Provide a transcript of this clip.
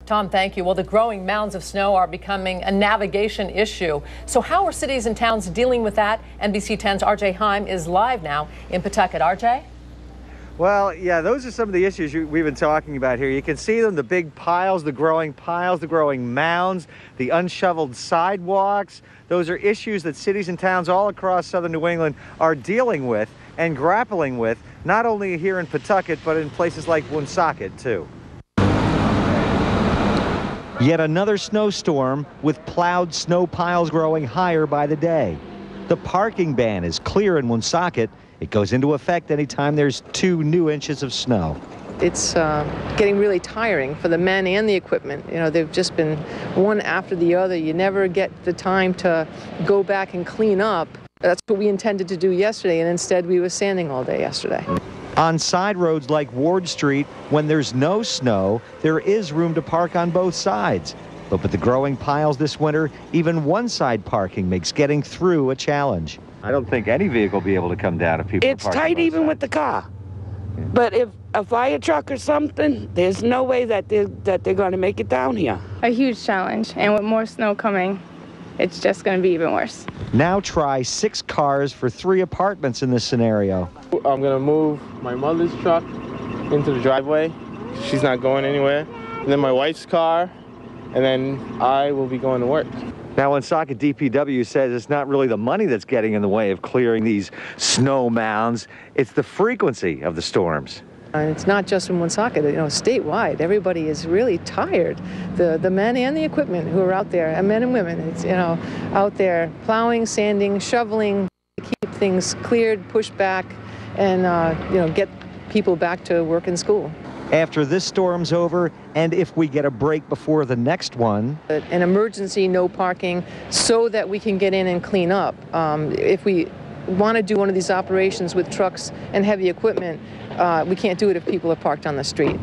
Tom, thank you. Well, the growing mounds of snow are becoming a navigation issue. So how are cities and towns dealing with that? NBC 10's RJ Heim is live now in Pawtucket. RJ? Well, yeah, those are some of the issues we've been talking about here. You can see them, the big piles, the growing mounds, the unshoveled sidewalks. Those are issues that cities and towns all across southern New England are dealing with and grappling with, not only here in Pawtucket, but in places like Woonsocket, too. Yet another snowstorm with plowed snow piles growing higher by the day. The parking ban is clear in Woonsocket. It goes into effect anytime there's 2 new inches of snow. It's getting really tiring for the men and the equipment. You know, they've just been one after the other. You never get the time to go back and clean up. That's what we intended to do yesterday, and instead we were sanding all day yesterday. On side roads like Ward Street, when there's no snow, there is room to park on both sides. But with the growing piles this winter, even one-side parking makes getting through a challenge. I don't think any vehicle will be able to come down if people It's tight even with the car. But if a fire truck or something, there's no way that they're going to make it down here. A huge challenge, and with more snow coming, it's just going to be even worse. Now try 6 cars for 3 apartments in this scenario. I'm going to move my mother's truck into the driveway. She's not going anywhere. And then my wife's car, and then I will be going to work. Now, Woonsocket DPW says it's not really the money that's getting in the way of clearing these snow mounds. It's the frequency of the storms. It's not just in Woonsocket, you know, statewide. Everybody is really tired. The men and the equipment who are out there, and men and women, it's, you know, out there plowing, sanding, shoveling to keep things cleared, pushed back, and you know, get people back to work and school. After this storm's over, and if we get a break before the next one. An emergency no parking so that we can get in and clean up. If we want to do one of these operations with trucks and heavy equipment, we can't do it if people are parked on the street.